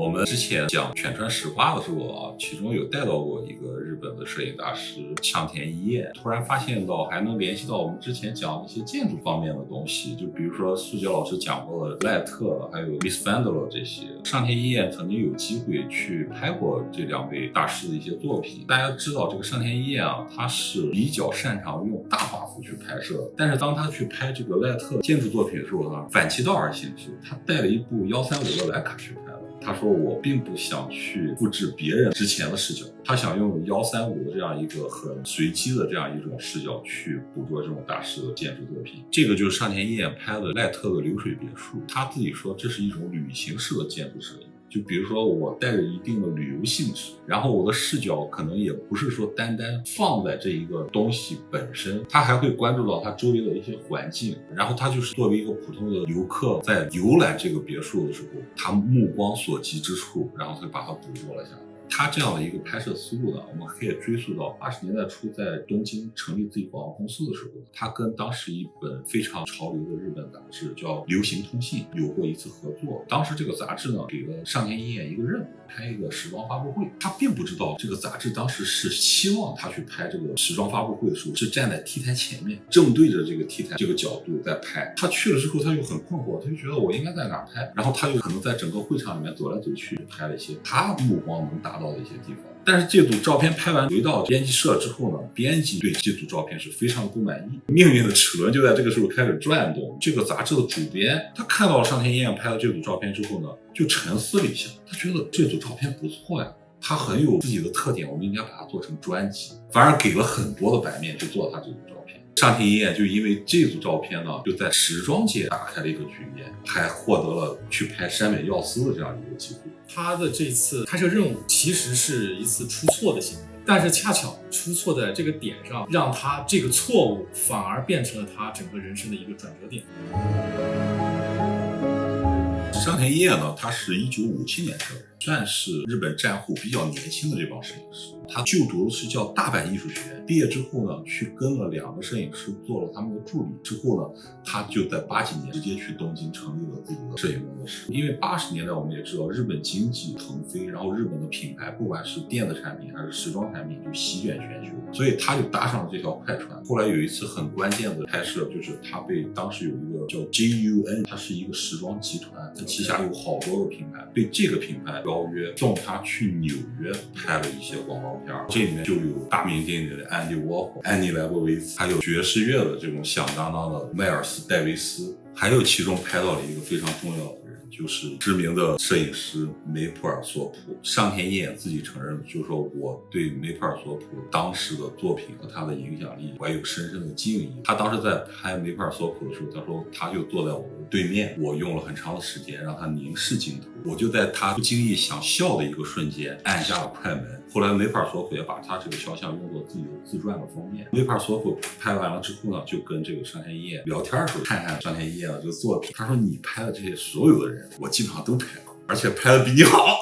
我们之前讲犬川石花的时候啊，其中有带到过一个日本的摄影大师上田一彦，突然发现到还能联系到我们之前讲的一些建筑方面的东西，就比如说世杰老师讲过的赖特还有 Miss Fandler 这些。上田一彦曾经有机会去拍过这两位大师的一些作品。大家知道这个上田一彦啊，他是比较擅长用大画幅去拍摄的，但是当他去拍这个赖特建筑作品的时候呢，反其道而行之，他带了一部135的徕卡去拍了。他说我并不想去复制别人之前的视角，他想用135的这样一个很随机的这样一种视角去捕捉这种大师的建筑作品。这个就是上田一彦拍的赖特的流水别墅，他自己说这是一种旅行式的建筑摄影。就比如说我带着一定的旅游性质，然后我的视角可能也不是说单单放在这一个东西本身，他还会关注到他周围的一些环境，然后他就是作为一个普通的游客在游览这个别墅的时候，他目光所及之处，然后他把它捕捉了下来。他这样的一个拍摄思路呢，我们可以追溯到80年代初在东京成立自己广告公司的时候，他跟当时一本非常潮流的日本杂志叫《流行通信》有过一次合作。当时这个杂志呢给了上田一彦一个任务，拍一个时装发布会。他并不知道这个杂志当时是希望他去拍这个时装发布会的时候是站在 T 台前面，正对着这个 T 台这个角度在拍。他去了之后他就很困惑，他就觉得我应该在哪拍，然后他就可能在整个会场里面走来走去，拍了一些他目光能达到的一些地方。但是这组照片拍完回到编辑社之后呢，编辑对这组照片是非常不满意。命运的齿轮就在这个时候开始转动。这个杂志的主编他看到了上田一彦拍的这组照片之后呢，就沉思了一下，他觉得这组照片不错呀，他很有自己的特点，我们应该把它做成专辑，反而给了很多的版面去做他这组照片。上田一彦就因为这组照片呢，就在时装界打开了一个局面，还获得了去拍山本耀司的这样一个机会。他的这次拍摄任务其实是一次出错的行为，但是恰巧出错在这个点上，让他这个错误反而变成了他整个人生的一个转折点。上田一彦呢，他是1957年生人，算是日本战后比较年轻的这帮摄影师。他就读的是叫大阪艺术学院，毕业之后呢，去跟了2个摄影师做了他们的助理。之后呢，他就在80几年直接去东京成立了自己的摄影工作室。因为80年代我们也知道日本经济腾飞，然后日本的品牌不管是电子产品还是时装产品就席卷全球，所以他就搭上了这条快船。后来有一次很关键的拍摄，就是他被当时有一个叫 JUN， 它是一个时装集团，它旗下有好多个品牌，被这个品牌邀约送他去纽约拍了一些广告片，这里面就有大名鼎鼎的安迪沃霍、安妮莱博维茨，还有爵士乐的这种响当当的迈尔斯戴维斯，还有其中拍到了一个非常重要的人，就是知名的摄影师梅普尔索普。上田一彦自己承认，就是说我对梅普尔索普当时的作品和他的影响力怀有深深的敬意。他当时在拍梅普尔索普的时候，他说他就坐在我的对面，我用了很长的时间让他凝视镜头，我就在他不经意想笑的一个瞬间按下了快门。后来梅普尔索普也把他这个肖像用作自己的自传的封面。梅普尔索普拍完了之后呢，就跟这个上田一彦聊天的时候，看看上田一彦的这个作品，他说你拍的这些所有的人我基本上都拍过，而且拍的比你好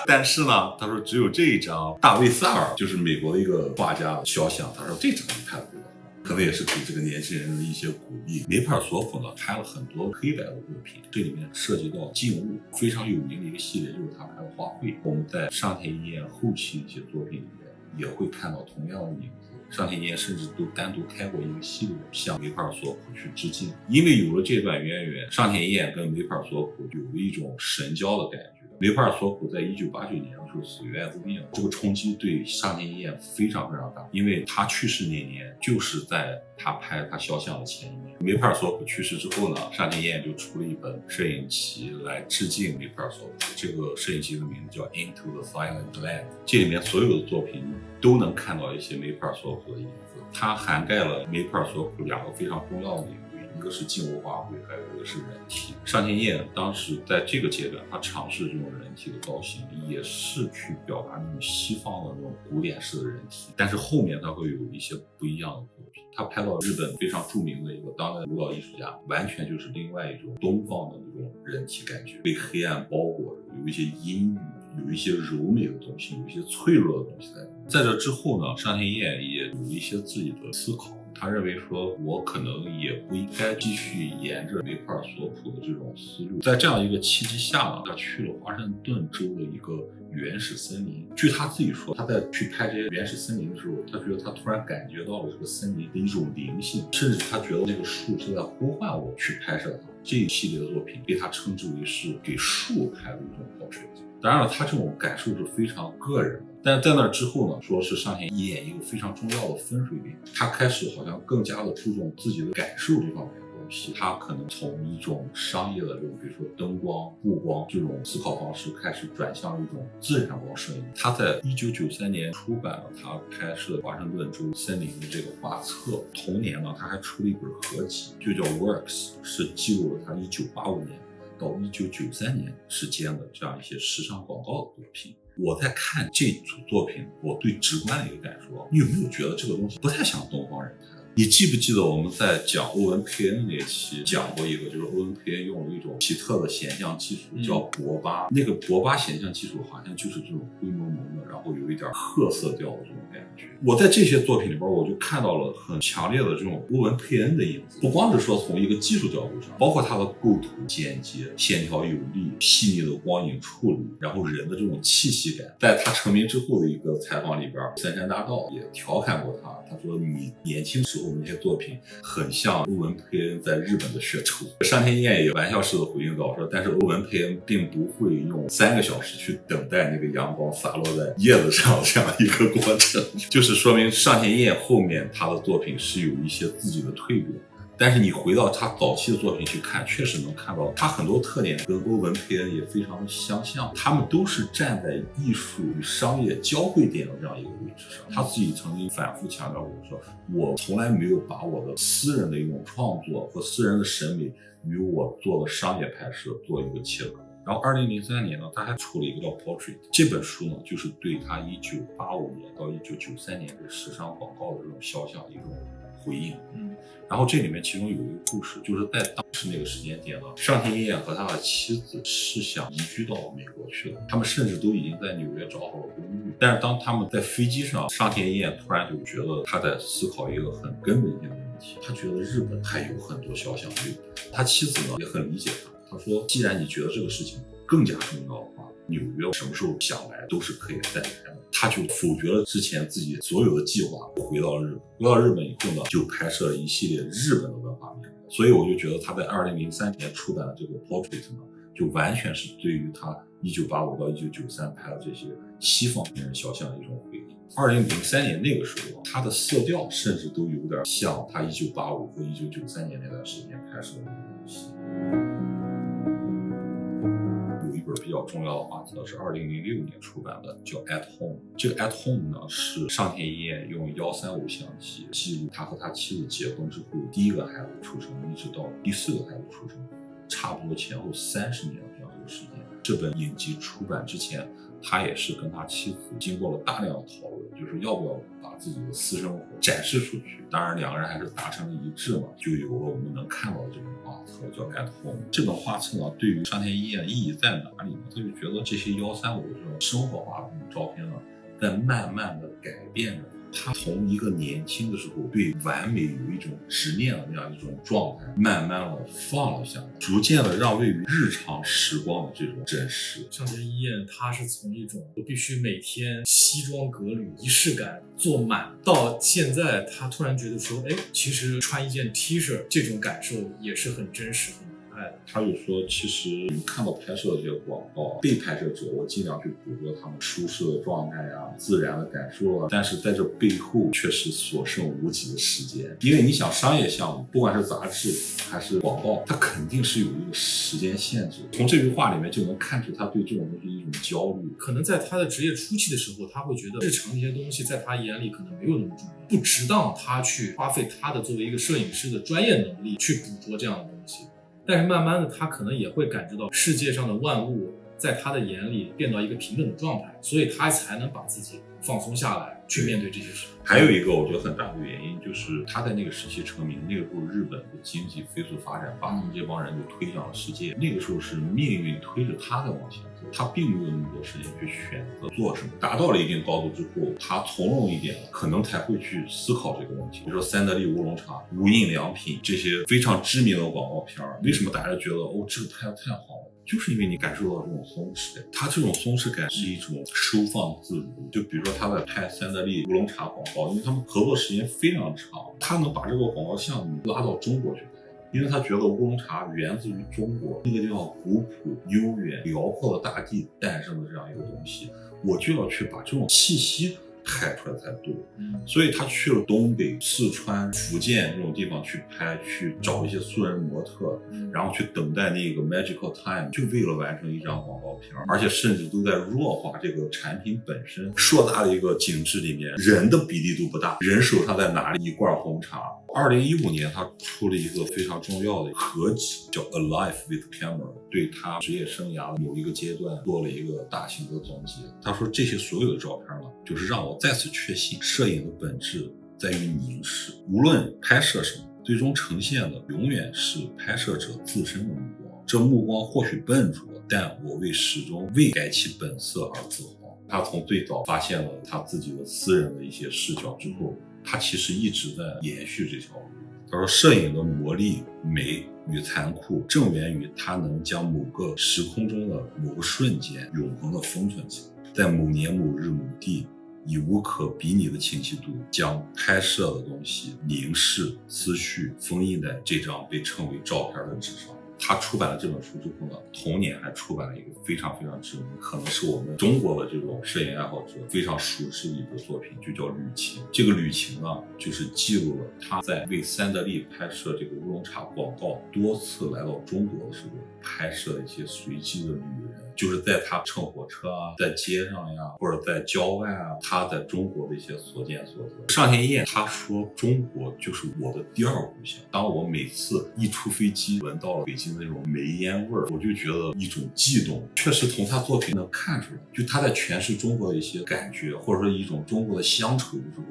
但是呢，他说只有这一张大卫萨尔，就是美国的一个画家的肖像，他说这张你拍的比我好，可能也是给这个年轻人的一些鼓励。梅普尔索普呢拍了很多黑白的作品，这里面涉及到静物，非常有名的一个系列就是他拍的花卉。我们在上田一彦后期一些作品里面也会看到同样的影子。上田一彦甚至都单独开过一个系列向梅普尔索普去致敬。因为有了这段渊源，上田一彦跟梅普尔索普有了一种神交的感觉。梅普尔索普在1989年的时候死于艾滋病，这个冲击对上田一彦非常非常大，因为他去世那年就是在他拍他肖像的前一年。梅普尔索普去世之后呢，上田一彦就出了一本摄影集来致敬梅普尔索普，这个摄影集的名字叫 Into the Silent Land， 这里面所有的作品都能看到一些梅普尔索普的影子，它涵盖了梅普尔索普2个非常重要的领域，一个是静物画绘，还有一个是人体。上田一彦当时在这个阶段，他尝试这种人体的造型，也是去表达那种西方的那种古典式的人体，但是后面他会有一些不一样的作品。他拍到日本非常著名的一个当代舞蹈艺术家，完全就是另外一种东方的那种人体感觉，被黑暗包裹着，有一些阴郁，有一些柔美的东西，有一些脆弱的东西在这之后呢，上田一彦也有一些自己的思考。他认为说我可能也不应该继续沿着梅克尔索普的这种思路。在这样一个契机下呢，他去了华盛顿州的一个原始森林。据他自己说，他在去拍这些原始森林的时候，他觉得他突然感觉到了这个森林的一种灵性，甚至他觉得那个树是在呼唤我去拍摄它。这一系列的作品被他称之为是给树拍的一种portrait。当然了，他这种感受是非常个人的，但是在那之后呢，说是上田一彦一个非常重要的分水岭，他开始好像更加的注重自己的感受这方面的东西。他可能从一种商业的这种，比如说灯光、布光这种思考方式，开始转向一种自然光摄影。他在1993年出版了他拍摄华盛顿州森林的这个画册。同年呢，他还出了一本合集，就叫 Works， 是记录了他1985年到1993年之间的这样一些时尚广告的作品。我在看这组作品，我最直观的一个感受，你有没有觉得这个东西不太像东方人拍的？你记不记得我们在讲欧文佩恩那一期讲过一个，就是欧文佩恩用了一种奇特的显像技术叫博巴，那个博巴显像技术好像就是这种灰蒙蒙的，然后有一点褐色调的这种感觉。我在这些作品里边，我就看到了很强烈的这种欧文佩恩的影子，不光是说从一个技术角度上，包括他的构图简洁、线条有力、细腻的光影处理，然后人的这种气息感。在他成名之后的一个采访里边，三山大道也调侃过他，他说你年轻时候那些作品很像欧文佩恩在日本的噱头。上田一彦也玩笑式的回应到说，但是欧文佩恩并不会用3个小时去等待那个阳光洒落在叶子上这样一个过程，就是说明上田一彦后面他的作品是有一些自己的蜕变。但是你回到他早期的作品去看，确实能看到他很多特点跟欧文佩恩也非常的相像，他们都是站在艺术与商业交汇点的这样一个位置上。他自己曾经反复强调过说，我从来没有把我的私人的一种创作和私人的审美与我做的商业拍摄做一个切割。然后2003年呢，他还出了一个叫 Portrait 这本书呢，就是对他1985年到1993年的时尚广告的这种肖像一种回应。然后这里面其中有一个故事，就是在当时那个时间点呢，上田一彦和他的妻子是想移居到美国去的，他们甚至都已经在纽约找好了公寓。但是当他们在飞机上，上田一彦突然就觉得他在思考一个很根本性的问题，他觉得日本还有很多肖像没有。他妻子呢也很理解他，他说既然你觉得这个事情更加重要的话，纽约什么时候想来都是可以再来的。他就否决了之前自己所有的计划，回到了日本。回到日本以后呢，就拍摄了一系列日本的文化片。所以我就觉得他在2003年出版的这个 Portrait 呢，就完全是对于他1985到1993拍的这些西方名人肖像的一种回应。2003年那个时候，他的色调甚至都有点像他1985和1993年那段时间拍摄的那个东西。一本比较重要的画册是2006年出版的，叫 At Home。这个 At Home 呢，是上田一彦用135相机记录他和他妻子结婚之后第一个孩子出生，一直到第4个孩子出生，差不多前后30年的这样一个时间。这本影集出版之前，他也是跟他妻子经过了大量的讨论，就是要不要把自己的私生活展示出去。当然两个人还是达成了一致嘛，就有了我们能看到的这本画册叫 At Home。这本画册呢，对于上田一彦的意义在哪里呢？他就觉得这些135的这种生活化的这种照片呢，在慢慢的改变着他从一个年轻的时候对完美有一种执念的那样一种状态，慢慢的放了下来，逐渐的让位于日常时光的这种真实。上田一彦他是从一种必须每天西装革履、仪式感做满，到现在他突然觉得说，其实穿一件 T 恤这种感受也是很真实、很可爱的。他就说，其实你们看到拍摄的这些广告，被拍摄者我尽量去捕捉他们舒适的状态啊、自然的感受啊，但是在这背后却是所剩无几的时间。因为你想，商业项目不管是杂志还是广告，它肯定是有一个时间限制。从这句话里面就能看出他对这种东西一种焦虑。可能在他的职业初期的时候，他会觉得日常这些东西在他眼里可能没有那么重要，不值当他去花费他的作为一个摄影师的专业能力去捕捉这样的东西。但是慢慢的他可能也会感知到世界上的万物在他的眼里变到一个平等的状态，所以他才能把自己放松下来去面对这些事。还有一个我觉得很大的原因就是他在那个时期成名，那个时候日本的经济飞速发展，把他们这帮人就推向了世界。那个时候是命运推着他在往前择，他并没有那么多时间去选择做什么。达到了一定高度之后，他从容一点了，可能才会去思考这个问题。比如说三得利乌龙茶、无印良品这些非常知名的广告片，为什么大家觉得这个拍得太好了？就是因为你感受到这种松弛感，它这种松弛感是一种收放自如。就比如说他在拍三得利乌龙茶广告，因为他们合作时间非常长，他能把这个广告项目拉到中国去拍，因为他觉得乌龙茶源自于中国那个地方古朴悠远辽阔的大地诞生的这样一个东西，我就要去把这种气息拍出来才对。所以他去了东北、四川、福建这种地方去拍，去找一些素人模特，然后去等待那个 magical time， 就为了完成一张广告片，而且甚至都在弱化这个产品本身。硕大的一个景致里面，人的比例都不大，人手上在拿一罐红茶。2015年他出了一个非常重要的合集，叫 Alive with Camera， 对他职业生涯的某一个阶段做了一个大型的总结。他说这些所有的照片呢，就是让我再次确信摄影的本质在于凝视，无论拍摄什么，最终呈现的永远是拍摄者自身的目光。这目光或许笨拙，但我始终为改其本色而自豪。他从最早发现了他自己的私人的一些视角之后，他其实一直在延续这条路。他说摄影的魔力、美与残酷正源于它能将某个时空中的某个瞬间永恒的封存起来，在某年某日某地，以无可比拟的清晰度将拍摄的东西凝视、思绪封印在这张被称为照片的纸上。他出版了这本书之后呢，同年还出版了一个非常非常知名，可能是我们中国的这种摄影爱好者非常熟知的一个作品，就叫《旅情》。这个旅情呢，就是记录了他在为三得利拍摄这个乌龙茶广告多次来到中国的时候拍摄一些随机的旅人，就是在他乘火车啊，在街上呀，或者在郊外啊，他在中国的一些所见所得。上田一彦他说，中国就是我的第二故乡。当我每次一出飞机闻到了北京那种煤烟味儿，我就觉得一种悸动。确实从他作品能看出来，就他在诠释中国的一些感觉，或者说一种中国的乡愁的时候，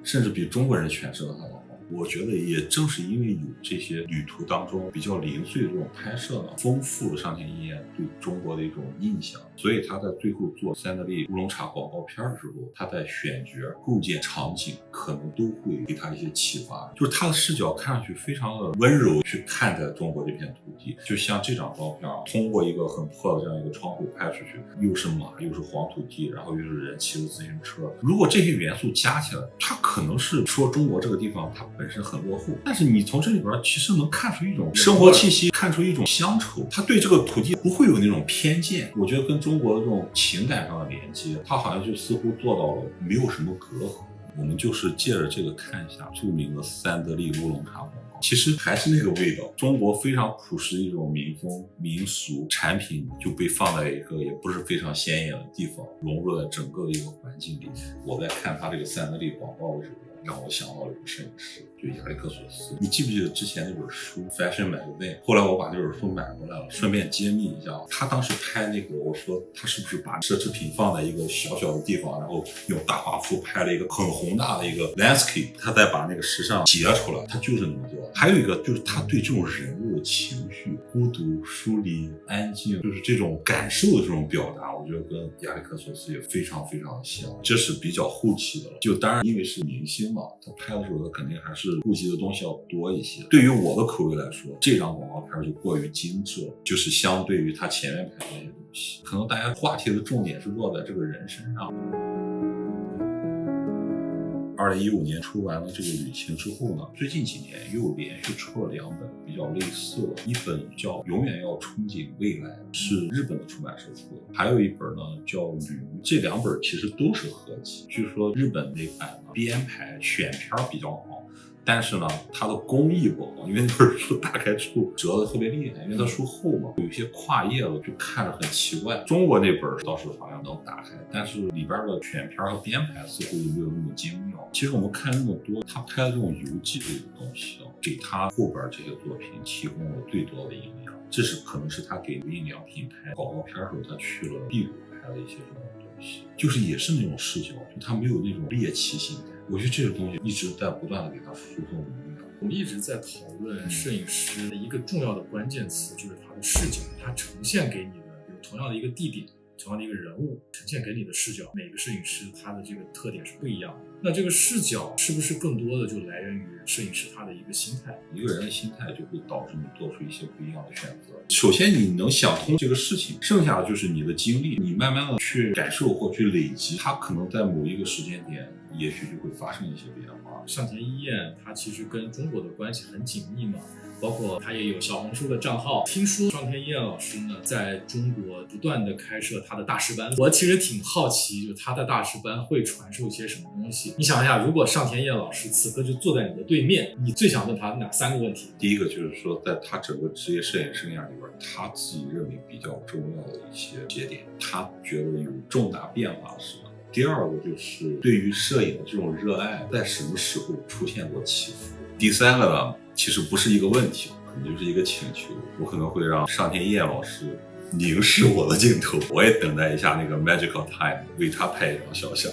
甚至比中国人诠释的还要好。我觉得也正是因为有这些旅途当中比较零碎的这种拍摄呢，丰富了上田一彦对中国的一种印象。所以他在最后做三得利乌龙茶广告片的时候，他在选角、构建场景可能都会给他一些启发。就是他的视角看上去非常的温柔去看待中国这片土地，就像这张照片通过一个很破的这样一个窗户拍出去，又是马又是黄土地，然后又是人骑着自行车，如果这些元素加起来，它可能是说中国这个地方它本身很落后，但是你从这里边其实能看出一种生活气息，看出一种乡愁，他对这个土地不会有那种偏见。我觉得跟中国的这种情感上的连接，他好像就似乎做到了没有什么隔阂。我们就是借着这个看一下著名的三得利乌龙茶广告，其实还是那个味道，中国非常朴实的一种民风民俗，产品就被放在一个也不是非常显眼的地方，融入在整个的一个环境里。我在看他这个三得利广告的时候，让我想到了一个摄影师，就亚历克索斯。你记不记得之前那本书《Fashion Magazine》？后来我把这本书买回来了，顺便揭秘一下，他当时拍那个，我说他是不是把奢侈品放在一个小小的地方，然后用大画幅拍了一个很宏大的一个 landscape， 他再把那个时尚截出来，他就是那么做。还有一个就是他对这种人物的情绪、孤独、疏离、安静，就是这种感受的这种表达，我觉得跟亚历克索斯也非常非常像。这是比较后期的了，就当然因为是明星嘛，他拍的时候他肯定还是顾及的东西要多一些。对于我的口味来说，这张广告片就过于精致了，就是相对于他前面拍的那些东西，可能大家话题的重点是落在这个人身上。2015年出完了这个旅情之后呢，最近几年又连续出了2本比较类似的，一本叫《永远要憧憬未来》，是日本的出版社出的，还有一本呢叫《旅》。这2本其实都是合集，据说日本那版呢编排选片比较好，但是呢它的工艺不好，因为那本书打开之后折得特别厉害，因为它书厚嘛，有一些跨页了就看着很奇怪。中国那本倒是好像能打开，但是里边的选片和编排似乎也没有那么精妙。其实我们看那么多他拍的这种游记类的东西，给他后边这些作品提供了最多的营养。这是可能是他给无印良品拍广告片的时候，他去了秘鲁拍了一些这种东西，就是也是那种视角，就他没有那种猎奇心态。我觉得这个东西一直在不断的给他输送营养。我们一直在讨论摄影师的一个重要的关键词，就是他的视角，他呈现给你的，比如同样的一个地点，同样的一个人物呈现给你的视角，每个摄影师他的这个特点是不一样的。那这个视角是不是更多的就来源于摄影师他的一个心态？一个人的心态就会导致你做出一些不一样的选择。首先你能想通这个事情，剩下的就是你的经历，你慢慢的去感受或去累积，它可能在某一个时间点也许就会发生一些变化。上田一彦他其实跟中国的关系很紧密嘛，包括他也有小红书的账号。听说上田一彦老师呢，在中国不断的开设他的大师班，我其实挺好奇，就他的大师班会传授一些什么东西。你想一下，如果上田一彦老师此刻就坐在你的对面，你最想问他哪3个问题？第一个就是说，在他整个职业摄影生涯里边，他自己认为比较重要的一些节点，他觉得有重大变化是什么？第二个就是对于摄影的这种热爱，在什么时候出现过起伏？第三个呢，其实不是一个问题，可能就是一个请求，我可能会让上田一彦老师凝视我的镜头，我也等待一下那个 magical time， 为他拍一张肖像。